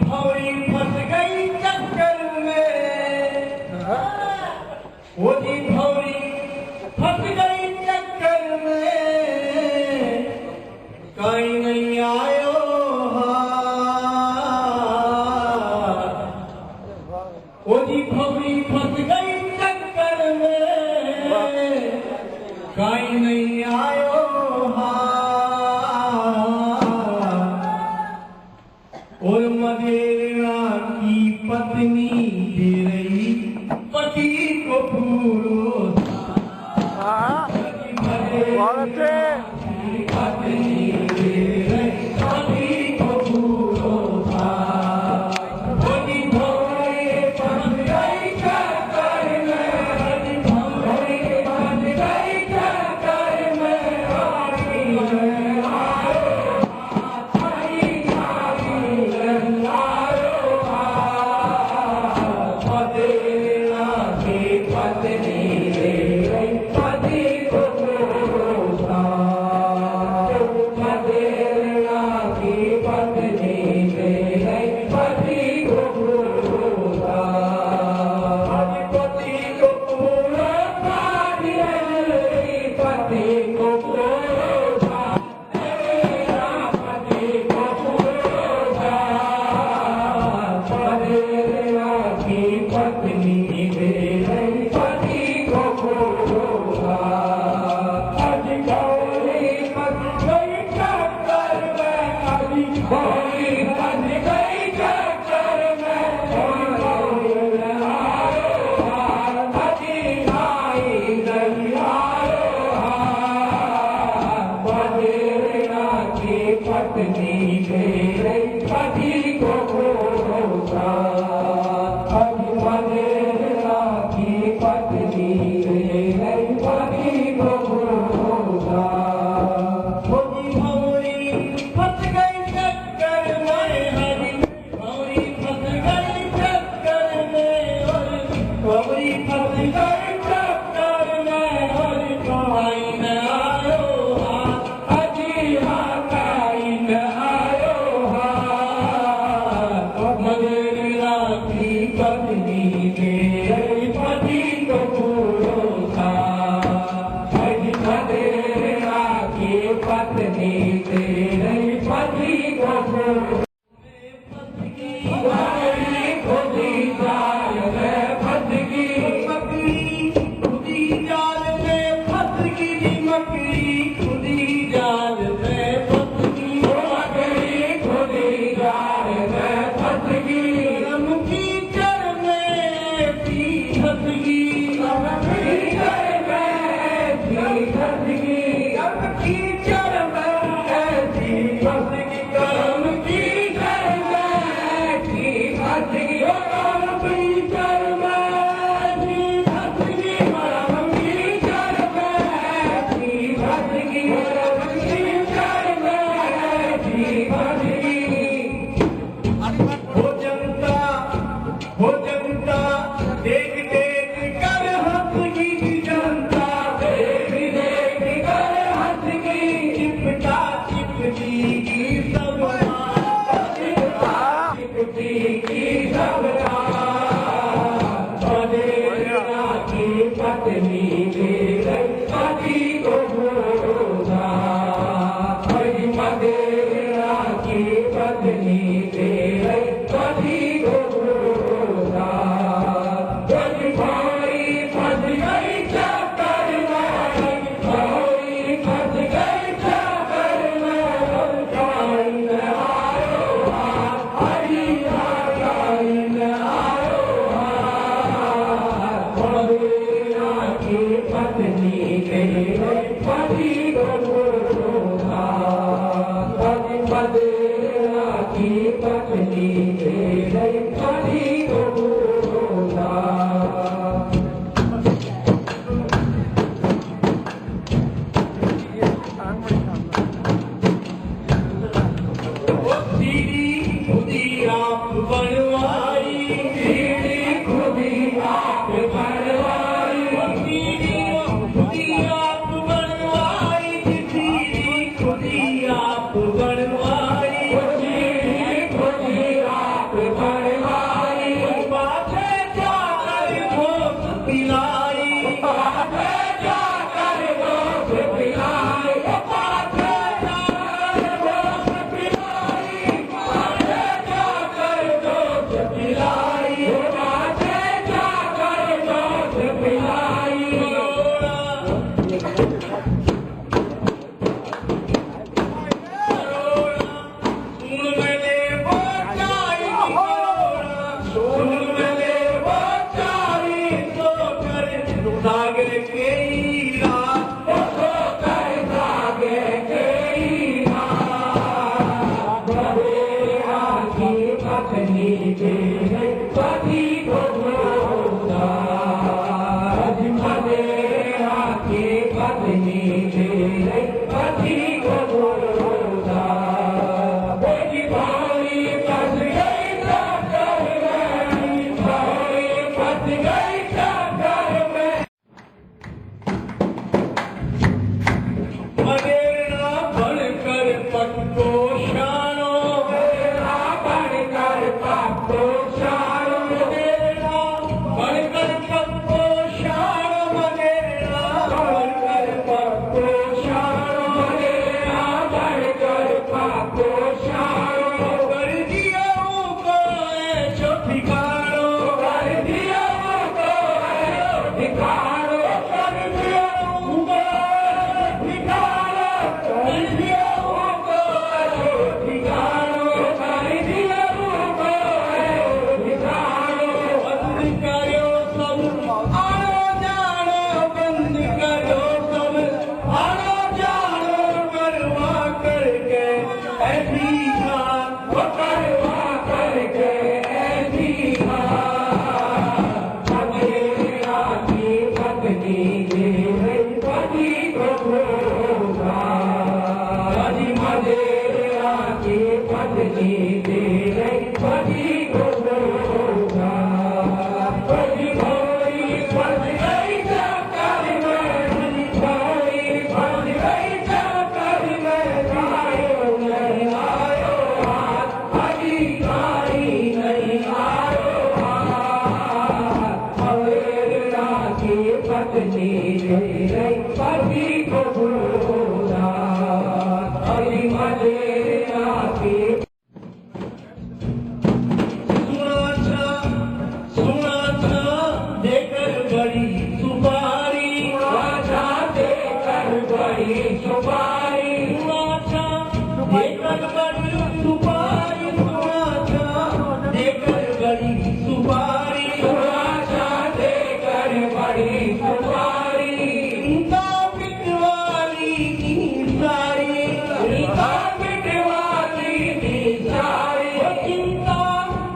भौरी फंस गई चक्कर में, वो जी भौरी फंस गई चक्कर में, कहीं नहीं आयो वो जी भौरी फंस गई चक्कर में, कहीं नहीं आयो और मदेरा की पत्नी दे रही पति को पूरो पत्नी दे रही पति को पूरो था। भौरी फंस गई चक्कर में, भौरी फंस गई चक्कर में, पत्नी तेरे पति को भरोसा मदेरा के पत्नी तेरे पति को भरोसा बेटी भाई फंस गई चक्कर में भाई फंस गई चक्कर में मदेरा बनकर पक्को शानो मदेरा बनकर पक्को शानो मदेरा बनकर पक्को शानो मदेरा बनकर पक्को शानो मदेरा बनकर पक्को शानो कर दिया को ऐसो ठिकानो कर दिया को ऐसो ठिकानो कर दिया को ठिकानो कर दिया को ऐसो ठिकानो कर दिया को ऐसो ठिकानो बंद करो सब आनो जानो बंद करो सब आनो जानो करवा करके ऐसी बात वो करवा करके ऐसी बात मदेरा की पत्नी तेरे पति को भरोसा मदेरा की पत्नी तेरे पति को भरोसा बड़ी भाई फंस गई चक्कर में भाई फंस गई चक्कर में आयो नहीं आयो हाथ अधिकारी नहीं आयो हाथ मदेरा की पत्नी तेरे पति को भरोसा मदेरा की सुना था देकर बड़ी सुपारी देकर बड़ी सुपारी सुना था देकर बड़ी सुपारी सुना था देकर बड़ी सुपारी सुना था देकर बड़ी सुपारी इनका पिटवाली की सारी इनका पिटवाली की सारी चिंता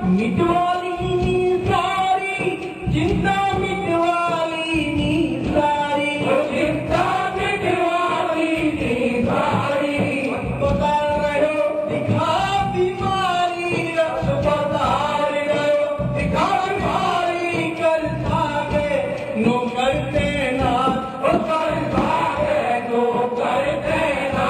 मिटवाली की सारी चिंता मिटवाली की सारी चिंता मिटवाली की सारी अस्पताल रहो दिखा बीमारी अस्पताल रहो दिखा बीमारी कर सागे नो करते ना कर सागे नो करते ना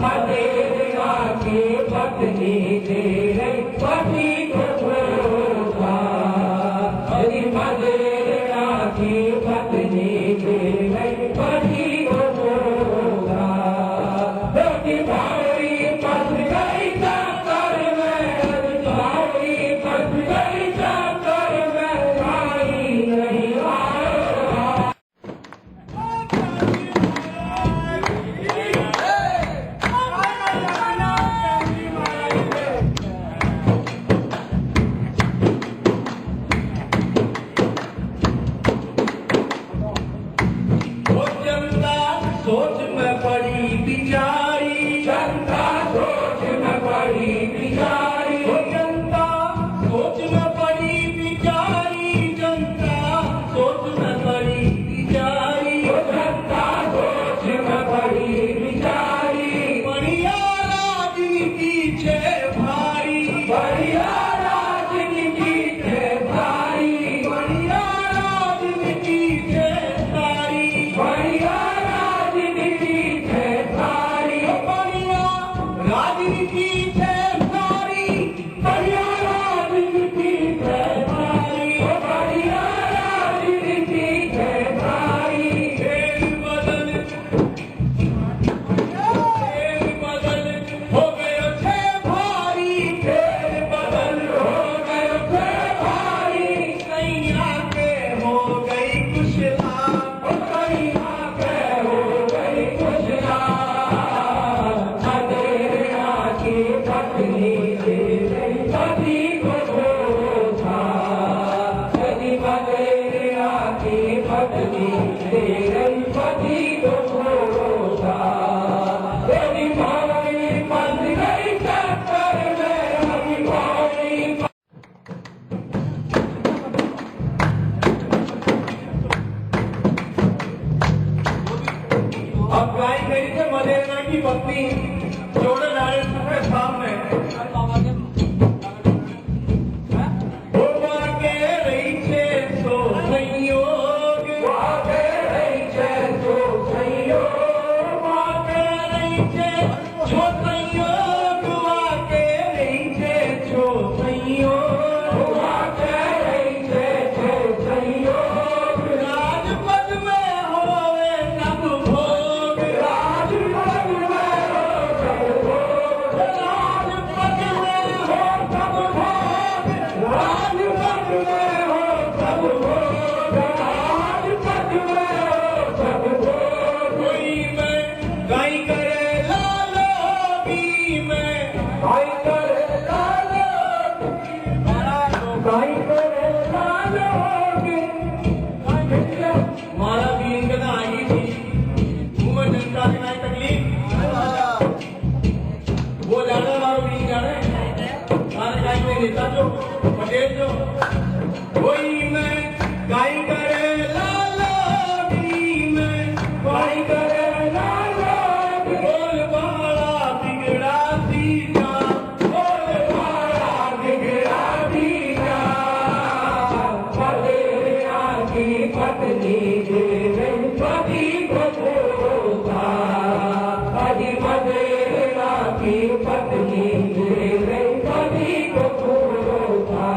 मदेरा की पत्नी तेरे पति को भरोसा मदेरा की पत्नी तेरे पति को भरोसा बेटी भाई फंस गई चक्कर में भाई फंस गई चक्कर में भाई नहीं आया वो जनता सोच में पड़ी बिचारी जनता सोच में पड़ी बिचारी वो जनता सोच में पड़ी बिचारी जनता सोच में पड़ी बिचारी वो जनता सोच में पड़ी बिचारी बढ़िया राजनीति छे भारी बढ़िया राजनीति छे भारी बढ़िया राजनीति छे सारी बढ़िया राजनीति छे सारी बढ़िया राजनीति छे सारी बढ़िया राजनीति छे सारी बढ़िया राजनीति छे सारी फेर बदल हो गयो छे भारी फेर बदल नेता जो पटेल जो कोई मैं गाई करे लाला में गाई करे लाला बोल बाला बिगड़ा दीना बोल बाला बिगड़ा दीना मदेरा की पत्नी दे पति को छोड़ा अजी मदेरा की पत्नी दे पति को छोड़ा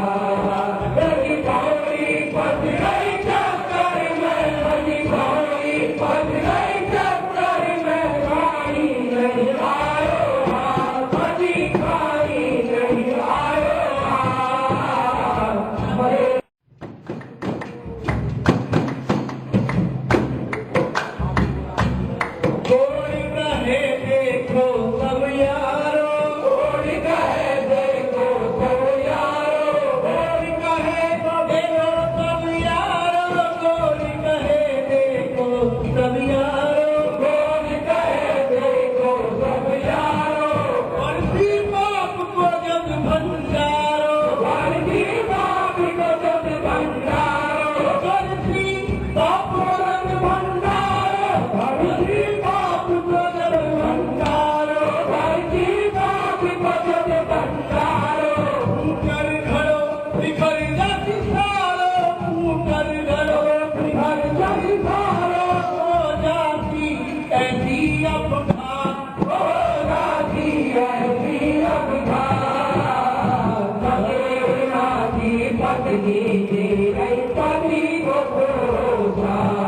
अजी भाई पत गई चक्कर में अजी भाई पत गई चक्कर में खाई नहीं आयो अजी खाई नहीं आयो कोई कहे देखो सब यारो कोई कहे देखो सब यारो कोई कहे देखो सब यारो कोई कहे देखो सब यारो कोई कहे देखो सब यारो बंसी बाप को जब भंडारो बंसी बाप को जब भंडारो बंसी बाप को जब भंडारो बंसी बाप को जब भंडारो बंसी बाप को जब भंडारो कर घरो बिखर जाती सारो कर घरो बिखर जाती सारो हो जाती ऐसी अफघान हो जाती ऐसी अफघान मदेरा की पत्नी दे पति को छोड़ा